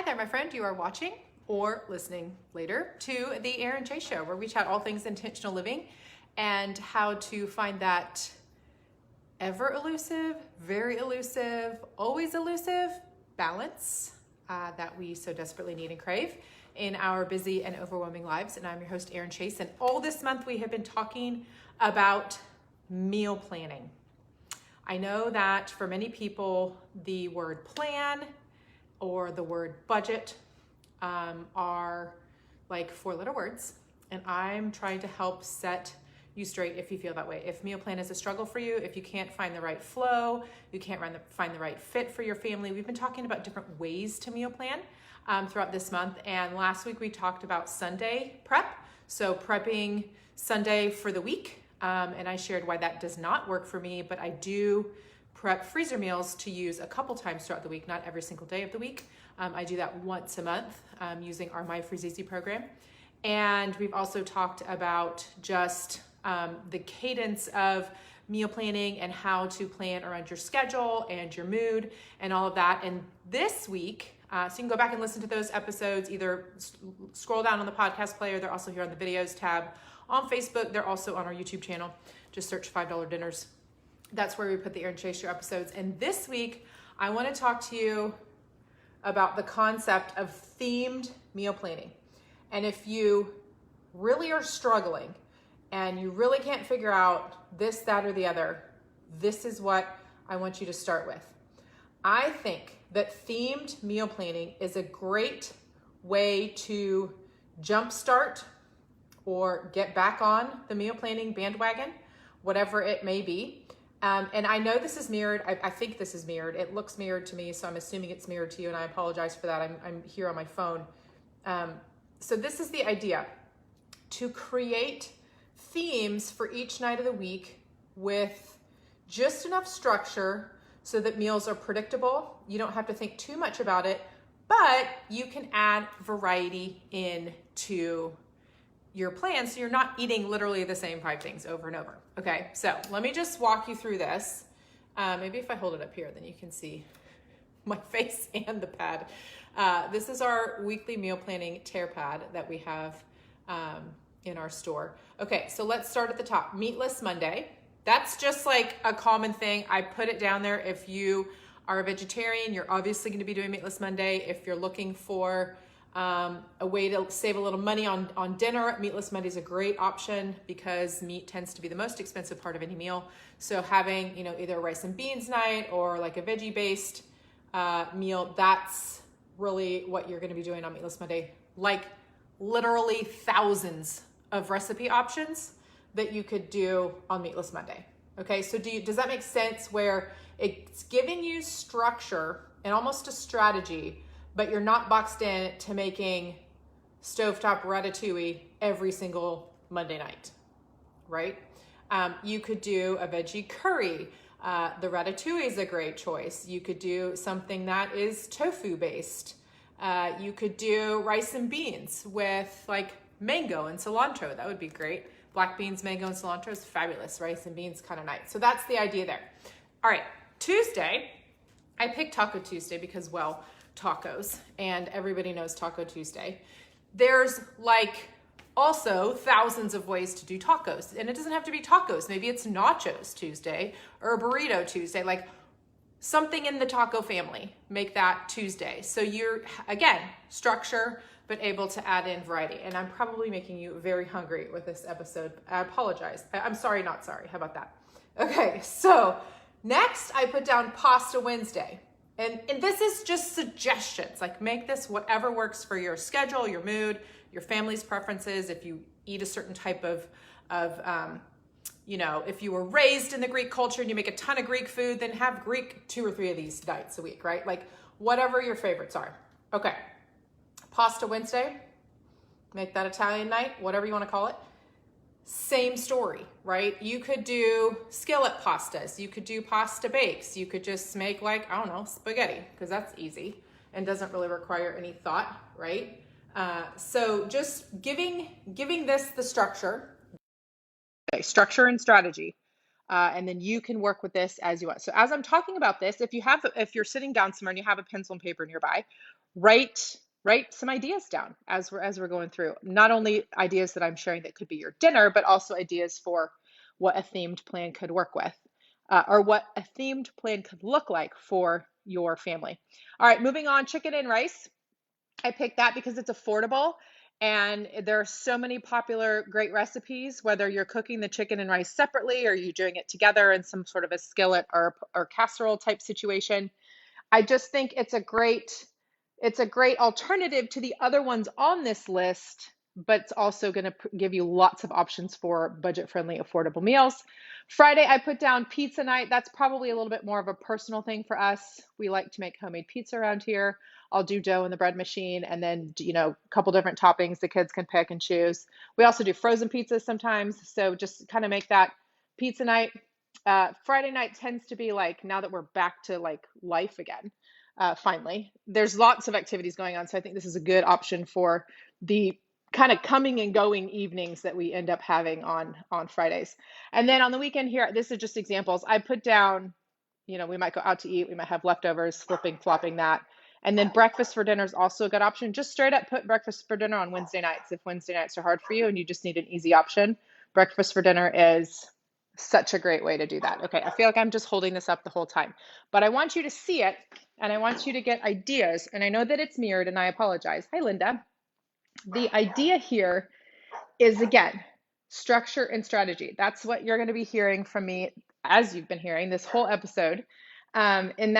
there, my friend. You are watching or listening later to the Erin Chase Show, where we chat all things intentional living and how to find that ever elusive, very elusive, always elusive balance that we so desperately need and crave in our busy and overwhelming lives. And I'm your host, Erin Chase. And all this month we have been talking about meal planning. I know that for many people, the word plan or the word budget are like four-letter words. And I'm trying to help set you straight if you feel that way. If meal plan is a struggle for you, if you can't find the right flow, you can't find the right fit for your family. We've been talking about different ways to meal plan throughout this month. And last week we talked about Sunday prep. So prepping Sunday for the week. And I shared why that does not work for me, but I do prep freezer meals to use a couple times throughout the week, not every single day of the week. I do that once a month using our My Freeze Easy program. And we've also talked about just the cadence of meal planning and how to plan around your schedule and your mood and all of that. And this week, so you can go back and listen to those episodes, either scroll down on the podcast player. They're also here on the videos tab on Facebook. They're also on our YouTube channel. Just search $5 Dinners. That's where we put the Erin Chase Show episodes. And this week, I want to talk to you about the concept of themed meal planning. And if you really are struggling and you really can't figure out this, that, or the other, this is what I want you to start with. I think that themed meal planning is a great way to jumpstart or get back on the meal planning bandwagon, whatever it may be. And I know this is mirrored. I think this is mirrored. It looks mirrored to me, so I'm assuming it's mirrored to you, and I apologize for that. I'm here on my phone. So this is the idea, to create themes for each night of the week with just enough structure so that meals are predictable. You don't have to think too much about it, but you can add variety into your plan so you're not eating literally the same 5 things over and over. Okay, so let me just walk you through this. Maybe if I hold it up here, then you can see my face and the pad. This is our weekly meal planning tear pad that we have in our store. Okay, so let's start at the top. Meatless Monday. That's just like a common thing. I put it down there. If you are a vegetarian, you're obviously going to be doing Meatless Monday. If you're looking for a way to save a little money on dinner, Meatless Monday is a great option because meat tends to be the most expensive part of any meal. So having, either a rice and beans night or like a veggie-based meal, that's really what you're going to be doing on Meatless Monday. Like literally thousands of recipe options that you could do on Meatless Monday. Okay, so does that make sense, where it's giving you structure and almost a strategy, but you're not boxed in to making stovetop ratatouille every single Monday night, right? You could do a veggie curry. The ratatouille is a great choice. You could do something that is tofu based. You could do rice and beans with like mango and cilantro. That would be great. Black beans, mango, and cilantro is fabulous. Rice and beans kind of night. So that's the idea there. All right, Tuesday, I picked Taco Tuesday because, well, tacos, and everybody knows Taco Tuesday. There's like also thousands of ways to do tacos, and it doesn't have to be tacos. Maybe it's Nachos Tuesday or Burrito Tuesday, like something in the taco family. Make that Tuesday. So you're, again, structure, but able to add in variety. And I'm probably making you very hungry with this episode. I apologize. I'm sorry, not sorry. How about that? Okay, so next I put down Pasta Wednesday. And this is just suggestions. Like make this whatever works for your schedule, your mood, your family's preferences. If you eat a certain type of if you were raised in the Greek culture and you make a ton of Greek food, then have Greek 2 or 3 of these nights a week, right? Like whatever your favorites are. Okay. Pasta Wednesday, make that Italian night, whatever you want to call it. Same story, right? You could do skillet pastas. You could do pasta bakes. You could just make like, I don't know, spaghetti, because that's easy and doesn't really require any thought, right? So just giving this the structure. Okay, structure and strategy. And then you can work with this as you want. So as I'm talking about this, if you're sitting down somewhere and you have a pencil and paper nearby, write some ideas down as we're going through. Not only ideas that I'm sharing that could be your dinner, but also ideas for what a themed plan could work with, or what a themed plan could look like for your family. All right, moving on, chicken and rice. I picked that because it's affordable and there are so many popular great recipes, whether you're cooking the chicken and rice separately or you're doing it together in some sort of a skillet or casserole type situation. I just think it's a great alternative to the other ones on this list, but it's also going to give you lots of options for budget-friendly, affordable meals. Friday, I put down pizza night. That's probably a little bit more of a personal thing for us. We like to make homemade pizza around here. I'll do dough in the bread machine and then, a couple different toppings the kids can pick and choose. We also do frozen pizzas sometimes. So just kind of make that pizza night. Friday night tends to be like, now that we're back to like life again, finally, there's lots of activities going on. So I think this is a good option for the kind of coming and going evenings that we end up having on Fridays. And then on the weekend here, this is just examples. I put down, we might go out to eat, we might have leftovers, flopping that. And then breakfast for dinner is also a good option. Just straight up put breakfast for dinner on Wednesday nights. If Wednesday nights are hard for you and you just need an easy option, breakfast for dinner is such a great way to do that. Okay, I feel like I'm just holding this up the whole time, but I want you to see it and I want you to get ideas. And I know that it's mirrored and I apologize. Hi, Linda. The idea here is, again, structure and strategy. That's what you're going to be hearing from me, as you've been hearing this whole episode. And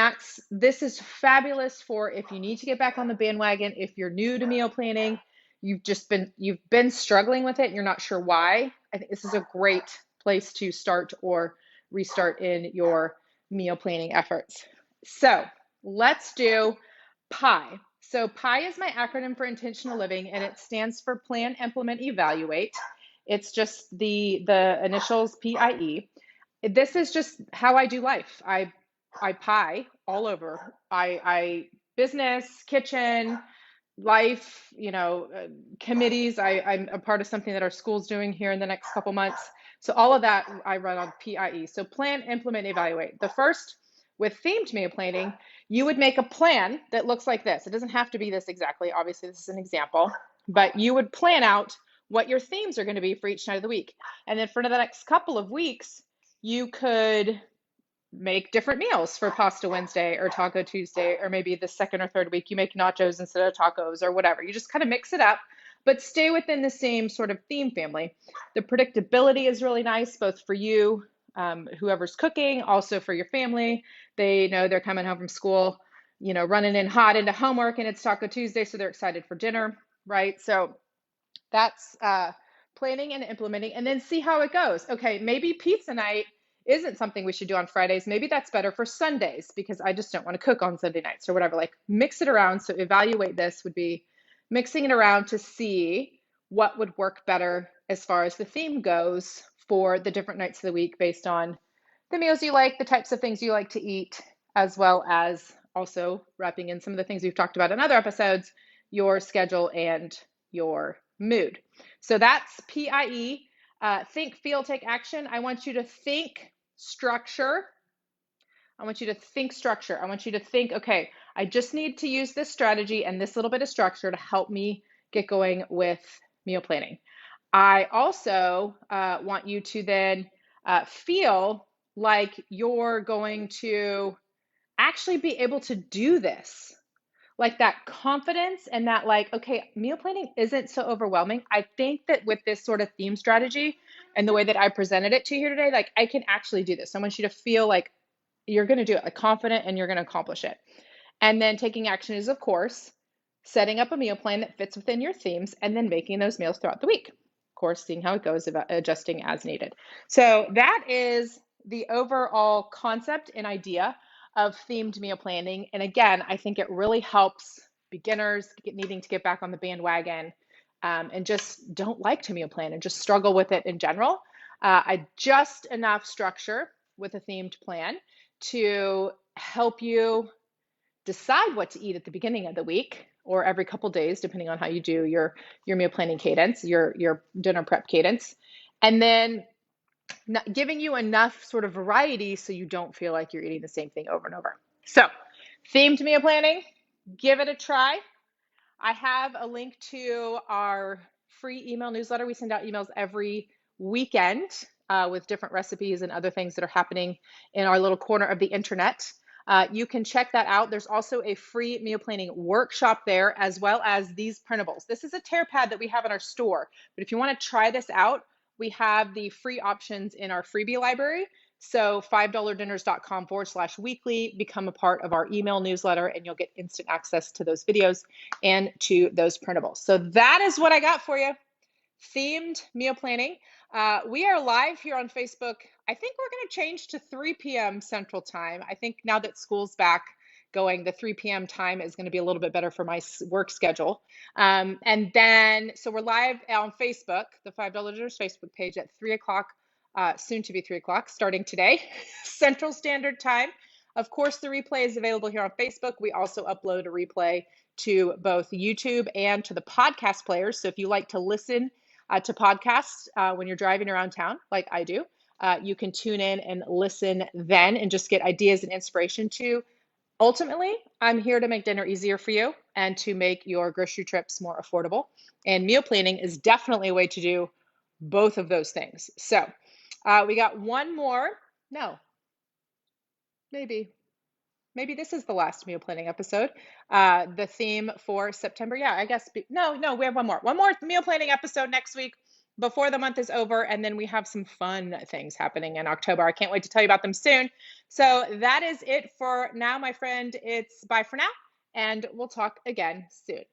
this is fabulous for if you need to get back on the bandwagon, if you're new to meal planning, you've been struggling with it and you're not sure why. I think this is a great place to start or restart in your meal planning efforts. So let's do PIE. So PIE is my acronym for intentional living, and it stands for plan, implement, evaluate. It's just the initials PIE. This is just how I do life. I pie all over. I business, kitchen, life, committees. I'm a part of something that our school's doing here in the next couple months. So all of that I run on PIE. So plan, implement, evaluate. The first, with themed meal planning, you would make a plan that looks like this. It doesn't have to be this exactly. Obviously, this is an example, but you would plan out what your themes are going to be for each night of the week. And then for the next couple of weeks, you could make different meals for Pasta Wednesday or Taco Tuesday, or maybe the second or third week you make nachos instead of tacos or whatever. You just kind of mix it up, but stay within the same sort of theme family. The predictability is really nice, both for you, whoever's cooking, also for your family. They know they're coming home from school, running in hot into homework and it's Taco Tuesday, so they're excited for dinner, right? So that's planning and implementing, and then see how it goes. Okay, maybe pizza night isn't something we should do on Fridays. Maybe that's better for Sundays because I just don't want to cook on Sunday nights or whatever. Like, mix it around. So evaluate this would be mixing it around to see what would work better as far as the theme goes for the different nights of the week based on the meals you like, the types of things you like to eat, as well as also wrapping in some of the things we've talked about in other episodes, your schedule and your mood. So that's PIE. Think, feel, take action. I want you to think structure. I want you to think structure. I want you to think, okay, I just need to use this strategy and this little bit of structure to help me get going with meal planning. I also want you to then feel like you're going to actually be able to do this. Like that confidence and that like, okay, meal planning isn't so overwhelming. I think that with this sort of theme strategy and the way that I presented it to you today, like I can actually do this. I want you to feel like you're going to do it, like confident, and you're going to accomplish it. And then taking action is, of course, setting up a meal plan that fits within your themes and then making those meals throughout the week. Of course, seeing how it goes, adjusting as needed. So that is the overall concept and idea of themed meal planning. And again, I think it really helps beginners needing to get back on the bandwagon and just don't like to meal plan and just struggle with it in general. I just enough structure with a themed plan to help you decide what to eat at the beginning of the week or every couple days, depending on how you do your meal planning cadence, your dinner prep cadence. And then giving you enough sort of variety so you don't feel like you're eating the same thing over and over. So, themed meal planning, give it a try. I have a link to our free email newsletter. We send out emails every weekend with different recipes and other things that are happening in our little corner of the internet. You can check that out. There's also a free meal planning workshop there, as well as these printables. This is a tear pad that we have in our store, but if you want to try this out, we have the free options in our freebie library. So $5dinners.com/weekly, become a part of our email newsletter, and you'll get instant access to those videos and to those printables. So that is what I got for you. Themed meal planning. We are live here on Facebook. I think we're going to change to 3 p.m. Central Time. I think now that school's back going, the 3 p.m. time is going to be a little bit better for my work schedule. And then, so we're live on Facebook, the $5 Dinners Facebook page at 3 o'clock, soon to be 3 o'clock, starting today, Central Standard Time. Of course, the replay is available here on Facebook. We also upload a replay to both YouTube and to the podcast players. So if you like to listen to podcasts when you're driving around town, like I do, you can tune in and listen then and just get ideas and inspiration to. Ultimately, I'm here to make dinner easier for you and to make your grocery trips more affordable. And meal planning is definitely a way to do both of those things. So we got one more. No, maybe this is the last meal planning episode. The theme for September. Yeah, I guess. No, we have one more. One more meal planning episode next week before the month is over. And then we have some fun things happening in October. I can't wait to tell you about them soon. So that is it for now, my friend. It's bye for now. And we'll talk again soon.